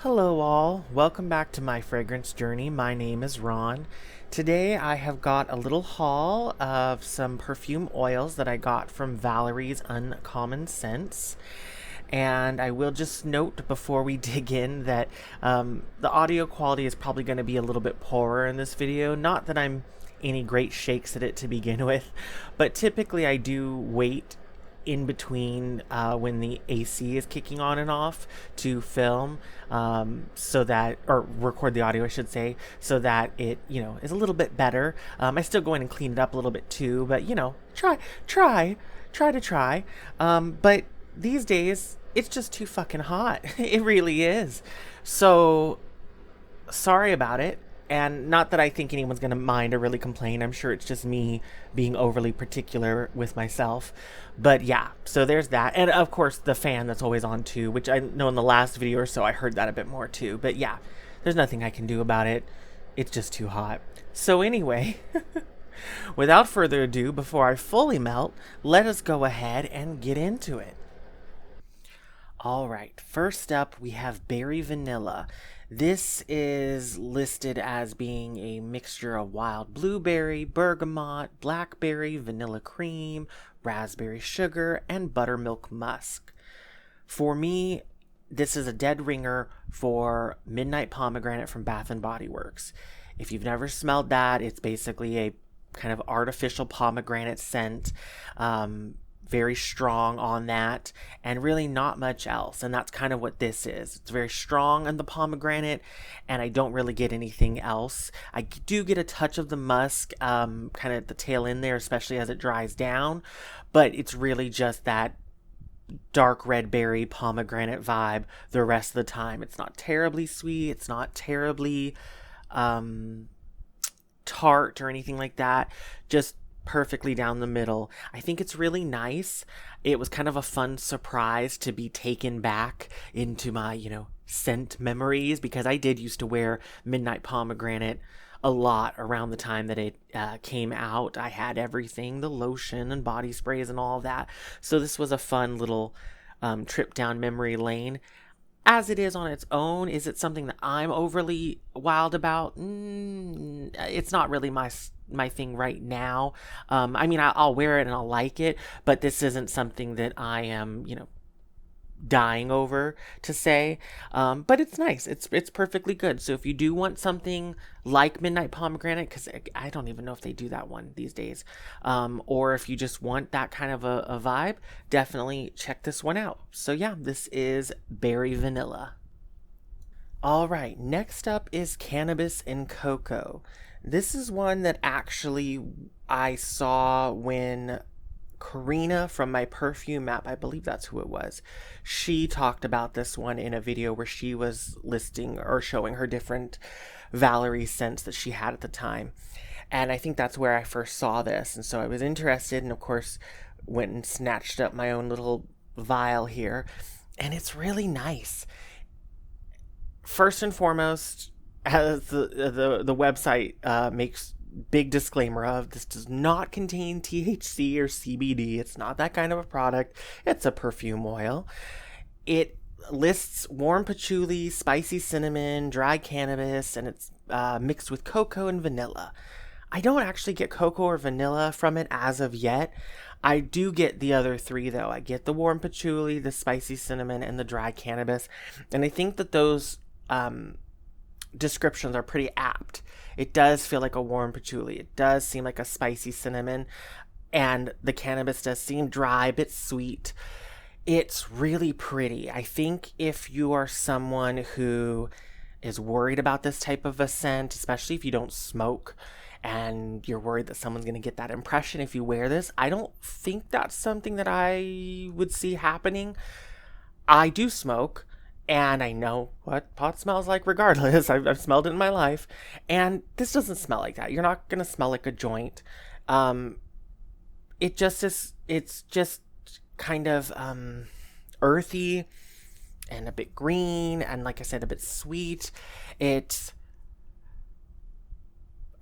Hello all, welcome back to my fragrance journey. My name is Ron. Today I have got a little haul of some perfume oils that I got from Valerie's Uncommon Scents. And I will just note before we dig in that the audio quality is probably going to be a little bit poorer in this video. Not that I'm any great shakes at it to begin with, but typically I do wait in between when the AC is kicking on and off to film so that, or record the audio I should say, so that it, is a little bit better. I still go in and clean it up a little bit too, but try to try. But these days, it's just too fucking hot. It really is. So sorry about it. And not that I think anyone's going to mind or really complain. I'm sure it's just me being overly particular with myself. But yeah, so there's that. And of course, the fan that's always on too, which I know in the last video or so I heard that a bit more too. But yeah, there's nothing I can do about it. It's just too hot. So anyway, without further ado, before I fully melt, let us go ahead and get into it. All right, first up we have Berry Vanilla. This is listed as being a mixture of wild blueberry, bergamot, blackberry, vanilla cream, raspberry sugar, and buttermilk musk. For me, this is a dead ringer for Midnight Pomegranate from Bath & Body Works. If you've never smelled that, it's basically a kind of artificial pomegranate scent. Very strong on that, and really not much else. And that's kind of what this is. It's very strong on the pomegranate, and I don't really get anything else. I do get a touch of the musk kind of at the tail end there, especially as it dries down, but it's really just that dark red berry pomegranate vibe the rest of the time. It's not terribly sweet, it's not terribly tart or anything like that, just perfectly down the middle. I think it's really nice. It was kind of a fun surprise to be taken back into my, scent memories, because I did used to wear Midnight Pomegranate a lot around the time that it came out. I had everything, the lotion and body sprays and all that. So this was a fun little trip down memory lane. As it is on its own, is it something that I'm overly wild about? It's not really my thing right now. I mean, I'll wear it and I'll like it, but this isn't something that I am, dying over to say. But it's nice. It's perfectly good. So if you do want something like Midnight Pomegranate, because I don't even know if they do that one these days, or if you just want that kind of a vibe, definitely check this one out. So yeah, this is Berry Vanilla. All right, next up is Cannabis Cocoa. This is one that actually I saw when Karina from my Perfume app, I believe that's who it was, she talked about this one in a video where she was listing or showing her different Valerie scents that she had at the time. And I think that's where I first saw this. And so I was interested, and of course went and snatched up my own little vial here. And it's really nice. First and foremost, as the website makes big disclaimer of, this does not contain THC or CBD. It's not that kind of a product. It's a perfume oil. It lists warm patchouli, spicy cinnamon, dry cannabis, and it's mixed with cocoa and vanilla. I don't actually get cocoa or vanilla from it as of yet. I do get the other three though. I get the warm patchouli, the spicy cinnamon, and the dry cannabis. And I think that those descriptions are pretty apt. It does feel like a warm patchouli. It does seem like a spicy cinnamon, and the cannabis does seem dry, a bit sweet. It's really pretty. I think if you are someone who is worried about this type of a scent, especially if you don't smoke and you're worried that someone's going to get that impression if you wear this, I don't think that's something that I would see happening. I do smoke, and I know what pot smells like regardless. I've smelled it in my life. And this doesn't smell like that. You're not going to smell like a joint. It just is, it's just kind of earthy and a bit green. And like I said, a bit sweet. It's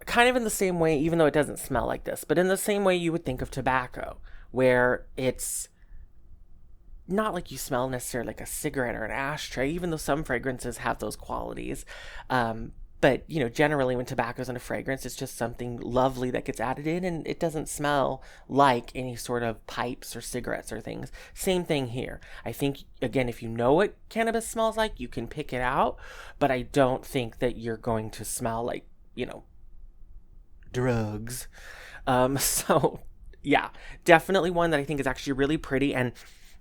kind of in the same way, even though it doesn't smell like this, but in the same way you would think of tobacco, where it's not like you smell necessarily like a cigarette or an ashtray, even though some fragrances have those qualities. But, generally when tobacco's in a fragrance, it's just something lovely that gets added in, and it doesn't smell like any sort of pipes or cigarettes or things. Same thing here. I think, again, if you know what cannabis smells like, you can pick it out, but I don't think that you're going to smell like, drugs. So, yeah, definitely one that I think is actually really pretty. And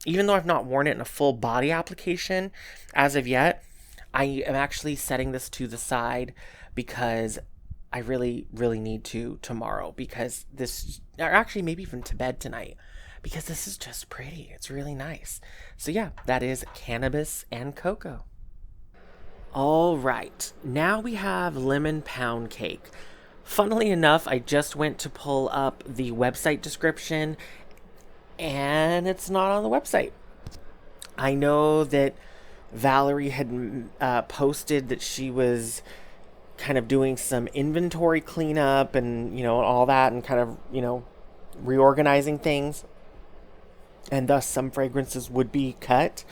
even though I've not worn it in a full body application as of yet, I am actually setting this to the side because I really, really need to tomorrow, because or actually maybe even to bed tonight, because this is just pretty. It's really nice. So yeah, that is Cannabis and Cocoa. All right, now we have lemon pound cake. Funnily enough, I just went to pull up the website description and it's not on the website. I know that Valerie had posted that she was kind of doing some inventory cleanup and, all that, and kind of, reorganizing things. And thus some fragrances would be cut.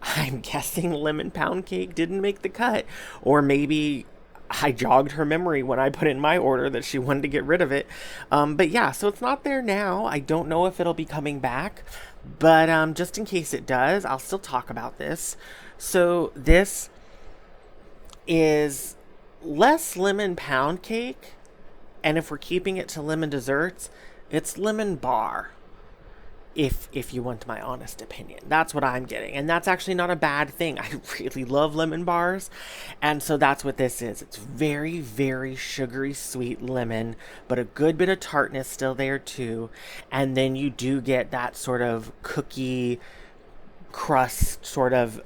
I'm guessing lemon pound cake didn't make the cut. Or maybe I jogged her memory when I put in my order that she wanted to get rid of it. But yeah, so it's not there now. I don't know if it'll be coming back. But just in case it does, I'll still talk about this. So this is less lemon pound cake. And if we're keeping it to lemon desserts, it's lemon bar. If you want my honest opinion, that's what I'm getting. And that's actually not a bad thing. I really love lemon bars. And so that's what this is. It's very, very sugary sweet lemon, but a good bit of tartness still there too. And then you do get that sort of cookie crust sort of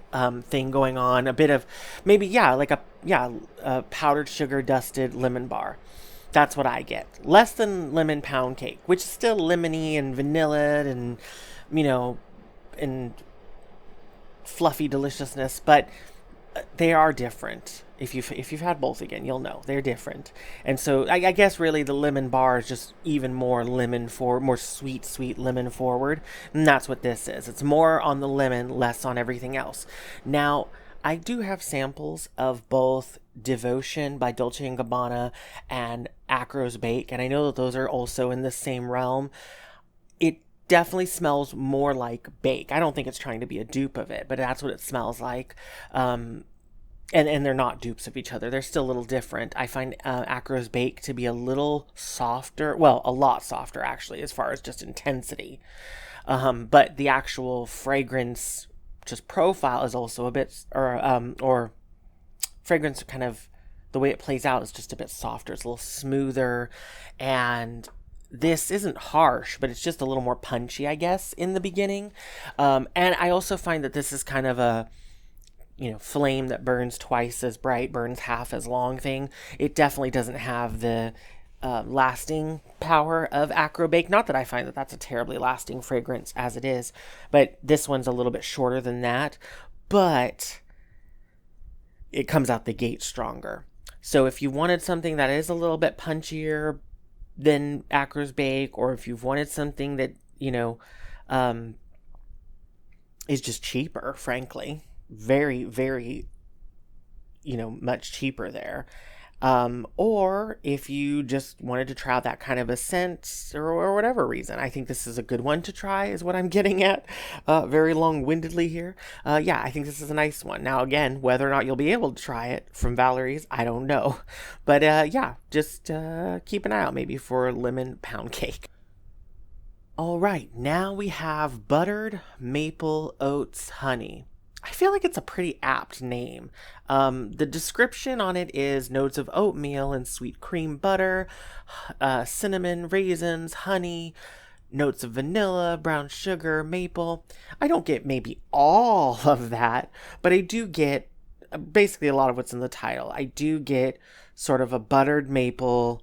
thing going on. A bit of maybe, like a powdered sugar dusted lemon bar. That's what I get. Less than lemon pound cake, which is still lemony and vanilla and, and fluffy deliciousness, but they are different. If you've had both, again, you'll know they're different. And so I guess really the lemon bar is just even more more sweet lemon forward. And that's what this is. It's more on the lemon, less on everything else. Now, I do have samples of both Devotion by Dolce & Gabbana and Acro's Bake, and I know that those are also in the same realm. It definitely smells more like Bake. I don't think it's trying to be a dupe of it, but that's what it smells like. And they're not dupes of each other. They're still a little different. I find Acro's Bake to be a little softer, well, a lot softer actually, as far as just intensity. But the actual fragrance just profile is also a bit, or fragrance kind of the way it plays out is just a bit softer. It's a little smoother, and this isn't harsh, but it's just a little more punchy, I guess, in the beginning. And I also find that this is kind of a flame that burns twice as bright, burns half as long thing. It definitely doesn't have the lasting power of Acro Bake. Not that I find that that's a terribly lasting fragrance as it is, but this one's a little bit shorter than that, but it comes out the gate stronger. So if you wanted something that is a little bit punchier than Acro's Bake, or if you've wanted something that, is just cheaper, frankly, very, very, much cheaper there. Or if you just wanted to try out that kind of a scent or whatever reason, I think this is a good one to try, is what I'm getting at, very long-windedly here. I think this is a nice one. Now, again, whether or not you'll be able to try it from Valerie's, I don't know. But just keep an eye out maybe for lemon pound cake. All right, now we have buttered maple oats honey. I feel like it's a pretty apt name. The description on it is notes of oatmeal and sweet cream butter, cinnamon, raisins, honey, notes of vanilla, brown sugar, maple. I don't get maybe all of that, but I do get basically a lot of what's in the title. I do get sort of a buttered maple,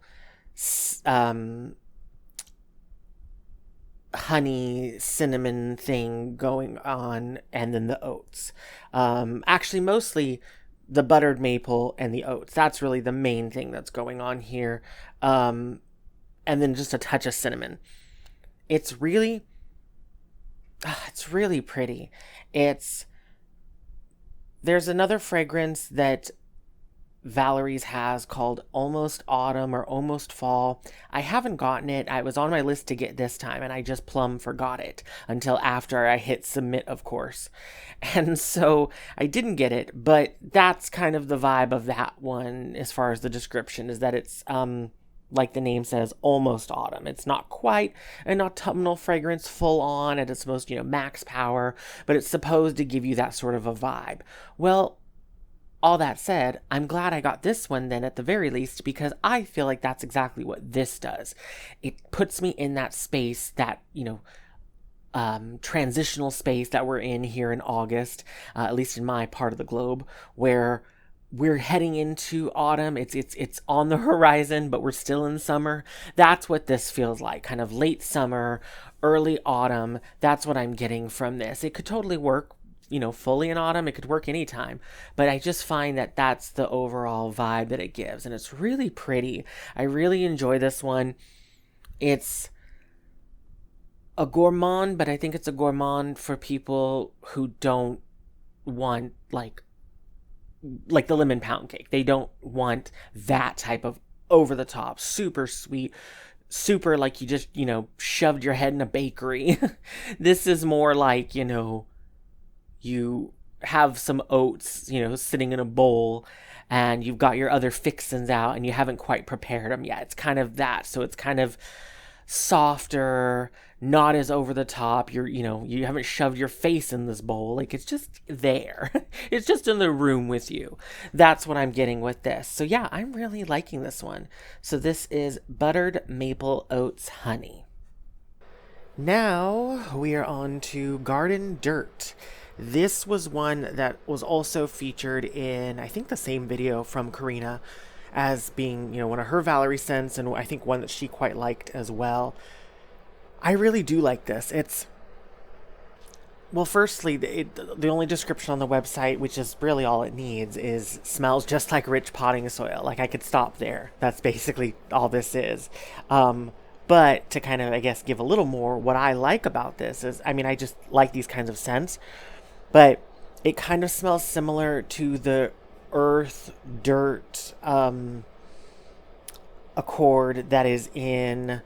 honey cinnamon thing going on, and then the oats. Actually mostly the buttered maple and the oats. That's really the main thing that's going on here. And then just a touch of cinnamon. It's really It's really pretty. It's There's another fragrance that Valerie's has called Almost Autumn or Almost Fall. I haven't gotten it. I was on my list to get this time and I just plumb forgot it until after I hit submit, of course. And so I didn't get it, but that's kind of the vibe of that one as far as the description is that it's like the name says, almost autumn. It's not quite an autumnal fragrance full on at its most, max power, but it's supposed to give you that sort of a vibe. Well, all that said, I'm glad I got this one then at the very least because I feel like that's exactly what this does. It puts me in that space, that, transitional space that we're in here in August, at least in my part of the globe, where we're heading into autumn. It's on the horizon, but we're still in summer. That's what this feels like, kind of late summer, early autumn. That's what I'm getting from this. It could totally work, fully in autumn. It could work anytime, but I just find that that's the overall vibe that it gives, and it's really pretty. I really enjoy this one. It's a gourmand, but I think it's a gourmand for people who don't want like the lemon pound cake. They don't want that type of over the top, super sweet, super like you just, shoved your head in a bakery. This is more like, you have some oats, sitting in a bowl and you've got your other fixins out and you haven't quite prepared them yet. It's kind of that. So it's kind of softer, not as over the top. You haven't shoved your face in this bowl. Like, it's just there. It's just in the room with you. That's what I'm getting with this. So yeah, I'm really liking this one. So this is Buttered Maple Oats Honey. Now we are on to Garden Dirt. This was one that was also featured in, I think, the same video from Karina as being, one of her Valerie scents, and I think one that she quite liked as well. I really do like this. Well, firstly, the only description on the website, which is really all it needs, is smells just like rich potting soil. Like, I could stop there. That's basically all this is. But to kind of, I guess, give a little more, what I like about this is, I just like these kinds of scents, but it kind of smells similar to the earth, dirt, accord that is in,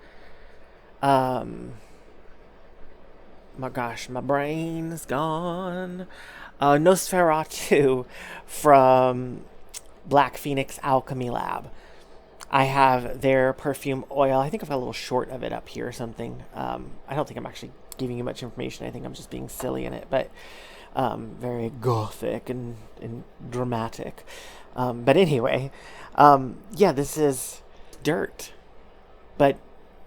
my gosh, my brain's gone. Nosferatu from Black Phoenix Alchemy Lab. I have their perfume oil. I think I've got a little short of it up here or something. I don't think I'm actually giving you much information. I think I'm just being silly in it, but very gothic and dramatic. But anyway, yeah, this is dirt, but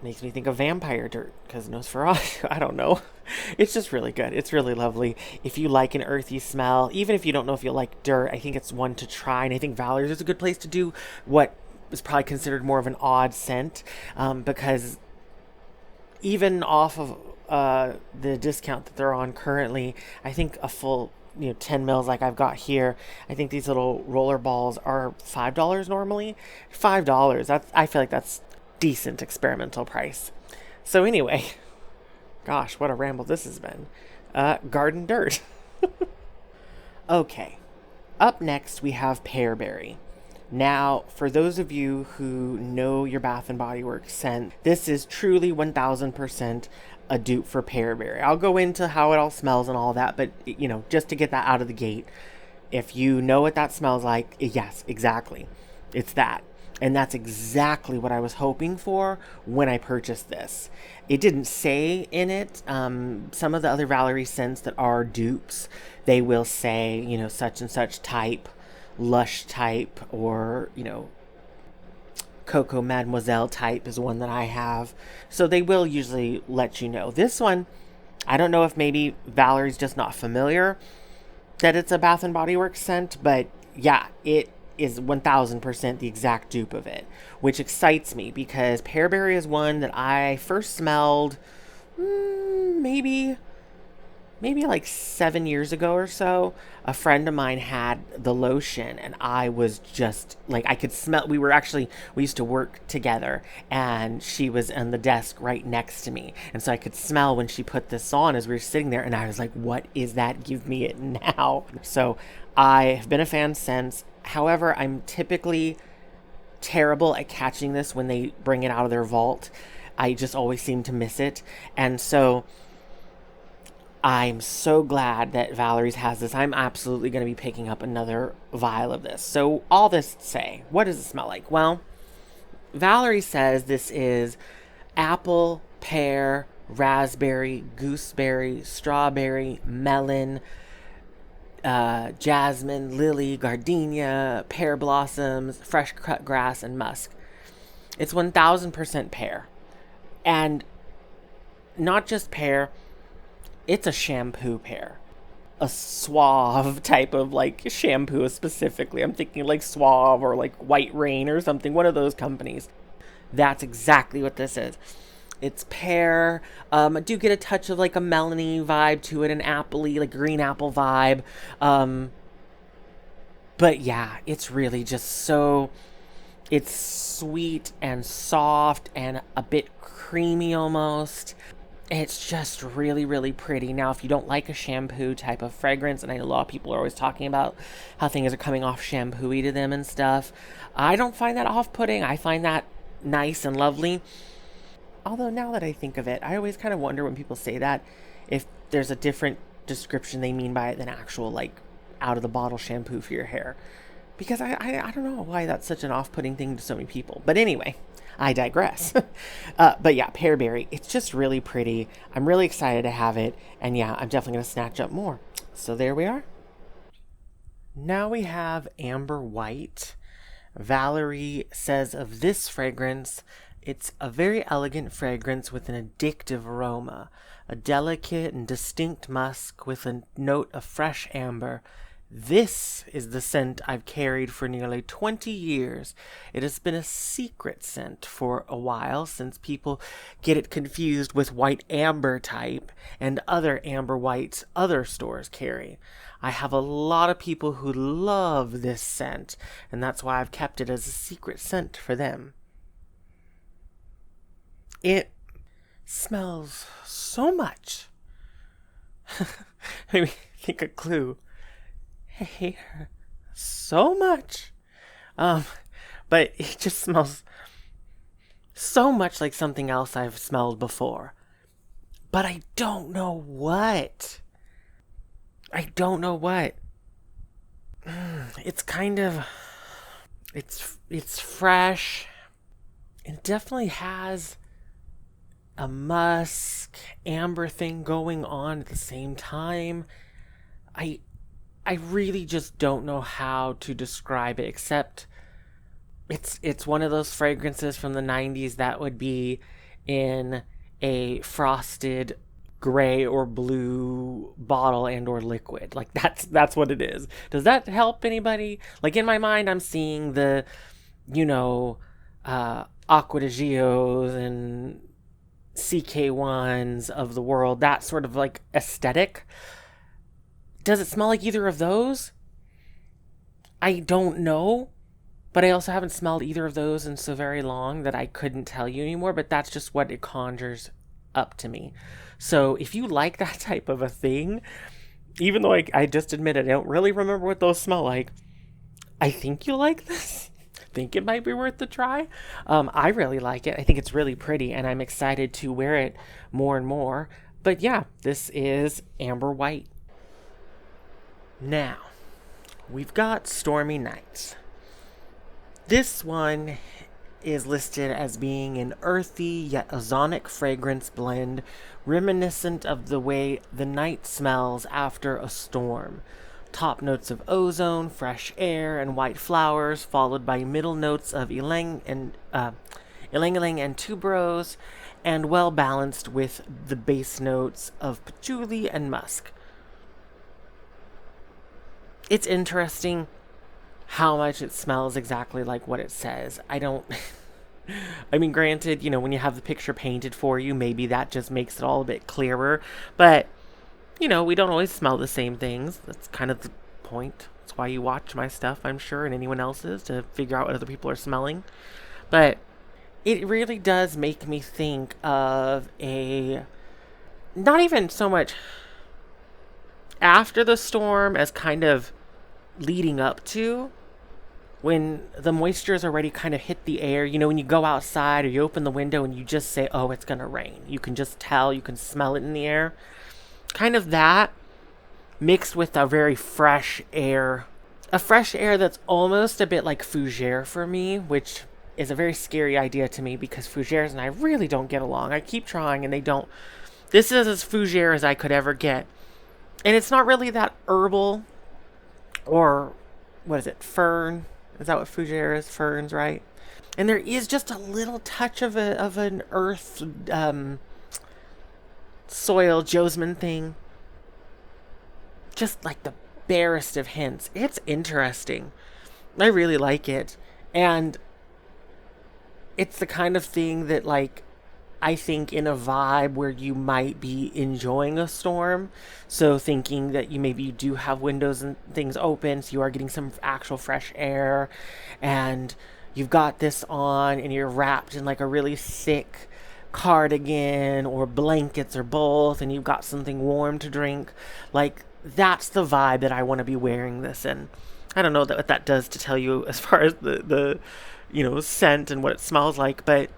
makes me think of vampire dirt because Nosferatu. I don't know. It's just really good. It's really lovely. If you like an earthy smell, even if you don't know if you like dirt, I think it's one to try. And I think Valerie's is a good place to do what is probably considered more of an odd scent, because even off of the discount that they're on currently, I think a full 10 mils like I've got here, I think these little roller balls are $5 normally. $5. I feel like that's decent experimental price. So anyway, gosh, what a ramble this has been. Garden Dirt. Okay, up next we have Pearberry. Now, for those of you who know your Bath & Body Works scent, this is truly 1000% a dupe for Pearberry. I'll go into how it all smells and all that, but, just to get that out of the gate, if you know what that smells like, yes, exactly. It's that. And that's exactly what I was hoping for when I purchased this. It didn't say in it, some of the other Valerie scents that are dupes, they will say, such and such type, lush type, or Coco Mademoiselle type is one that I have, so they will usually let you know. This one, I don't know if maybe Valerie's just not familiar that it's a Bath and Body Works scent, but yeah, it is 1000% the exact dupe of it, which excites me because Pearberry is one that I first smelled maybe maybe like 7 years ago or so, a friend of mine had the lotion, and I was just like, I could smell. We used to work together, and she was on the desk right next to me. And so I could smell when she put this on as we were sitting there, and I was like, what is that? Give me it now. So I have been a fan since. However, I'm typically terrible at catching this when they bring it out of their vault. I just always seem to miss it. And so I'm so glad that Valerie's has this. I'm absolutely going to be picking up another vial of this. So all this to say, what does it smell like? Well, Valerie says this is apple, pear, raspberry, gooseberry, strawberry, melon, jasmine, lily, gardenia, pear blossoms, fresh cut grass, and musk. It's 1000% pear. And not just pear, it's a shampoo pear. A Suave type of like shampoo specifically. I'm thinking like Suave or like White Rain or something, one of those companies. That's exactly what this is. It's pear. I do get a touch of like a melony vibe to it, an appley, like green apple vibe. But yeah, it's really just so, it's sweet and soft and a bit creamy almost. It's just really, really pretty. Now, if you don't like a shampoo type of fragrance, and I know a lot of people are always talking about how things are coming off shampoo-y to them and stuff, I don't find that off-putting. I find that nice and lovely. Although now that I think of it, I always kind of wonder when people say that, if there's a different description they mean by it than actual, like, out-of-the-bottle shampoo for your hair. Because I don't know why that's such an off-putting thing to so many people. But anyway, I digress. But yeah, Pearberry, it's just really pretty. I'm really excited to have it. And yeah, I'm definitely going to snatch up more. So there we are. Now we have Amber White. Valerie says of this fragrance, it's a very elegant fragrance with an addictive aroma. A delicate and distinct musk with a note of fresh amber. This is the scent I've carried for nearly 20 years. It has been a secret scent for a while since people get it confused with white amber type and other amber whites other stores carry. I have a lot of people who love this scent, and that's why I've kept it as a secret scent for them. It smells so much. Maybe think a clue. I hate her so much. But it just smells so much like something else I've smelled before. But I don't know what. It's kind of, it's fresh. It definitely has a musk, amber thing going on at the same time. I really just don't know how to describe it, except it's one of those fragrances from the 90s that would be in a frosted gray or blue bottle and or liquid. Like that's what it is. Does that help anybody? Like in my mind, I'm seeing the, Aqua de Gios and CK1s of the world, that sort of like aesthetic. Does it smell like either of those? I don't know, but I also haven't smelled either of those in so very long that I couldn't tell you anymore, but that's just what it conjures up to me. So if you like that type of a thing, even though I just admitted I don't really remember what those smell like, I think you'll like this. I think it might be worth the try. I really like it. I think it's really pretty, and I'm excited to wear it more and more. But yeah, this is Amber White. Now, we've got Stormy Nights. This one is listed as being an earthy yet ozonic fragrance blend reminiscent of the way the night smells after a storm. Top notes of ozone, fresh air, and white flowers, followed by middle notes of ylang ylang and tuberose, and well balanced with the base notes of patchouli and musk. It's interesting how much it smells exactly like what it says. I mean, granted, when you have the picture painted for you, maybe that just makes it all a bit clearer. But, we don't always smell the same things. That's kind of the point. That's why you watch my stuff, I'm sure, and anyone else's, to figure out what other people are smelling. But it really does make me think of not even so much after the storm as kind of leading up to, when the moisture has already kind of hit the air. When you go outside or you open the window and you just say, oh, it's going to rain. You can just tell, you can smell it in the air. Kind of that mixed with a very fresh air. A fresh air that's almost a bit like fougere for me, which is a very scary idea to me because fougères and I really don't get along. I keep trying and they don't. This is as fougere as I could ever get. And it's not really that herbal, or what is it, fern? Is that what fougere is? Ferns, right? And there is just a little touch of an earth, soil, Joseman thing. Just like the barest of hints. It's interesting. I really like it. And it's the kind of thing that, like, I think in a vibe where you might be enjoying a storm. So thinking that you do have windows and things open, so you are getting some actual fresh air, and you've got this on and you're wrapped in like a really thick cardigan or blankets or both, and you've got something warm to drink. Like, that's the vibe that I want to be wearing this in. I don't know what that does to tell you as far as the scent and what it smells like, but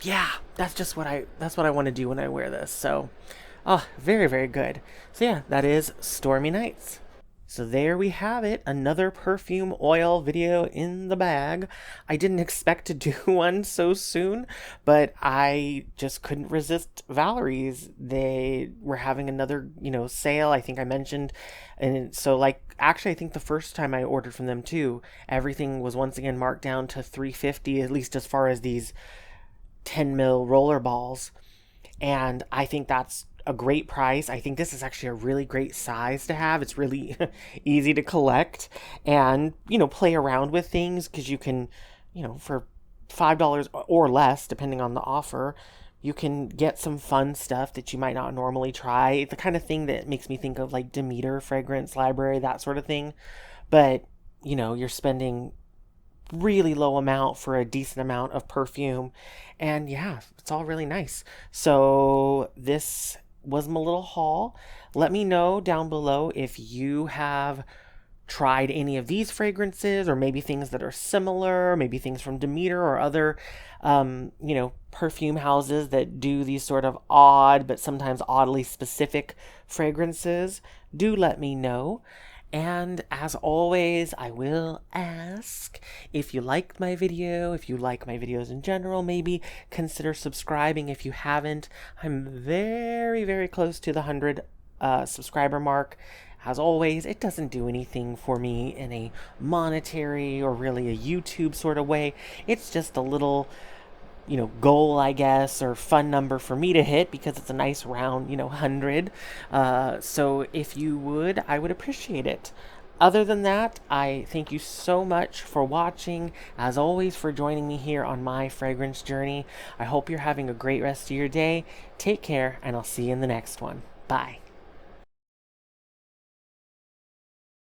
yeah, that's what I want to do when I wear this. So, very, very good. So yeah, that is Stormy Nights. So there we have it, another perfume oil video in the bag. I didn't expect to do one so soon, but I just couldn't resist Valerie's. They were having another, sale, I think I mentioned. And so, actually, I think the first time I ordered from them too, everything was once again marked down to $3.50, at least as far as these 10 mil roller balls. And I think that's a great price. I think this is actually a really great size to have. It's really easy to collect and, play around with things, because you can, for $5 or less, depending on the offer, you can get some fun stuff that you might not normally try. The kind of thing that makes me think of like Demeter fragrance library, that sort of thing. But, you're spending really low amount for a decent amount of perfume, and yeah, it's all really nice. So this was my little haul. Let me know down below if you have tried any of these fragrances, or maybe things that are similar, maybe things from Demeter or other perfume houses that do these sort of odd but sometimes oddly specific fragrances. Do let me know. And as always, I will ask, if you liked my video, if you like my videos in general, maybe consider subscribing if you haven't. I'm very, very close to the 100 subscriber mark. As always, it doesn't do anything for me in a monetary or really a YouTube sort of way. It's just a little goal, I guess, or fun number for me to hit, because it's a nice round, 100. So if you would, I would appreciate it. Other than that, I thank you so much for watching, as always, for joining me here on my fragrance journey. I hope you're having a great rest of your day. Take care, and I'll see you in the next one. Bye.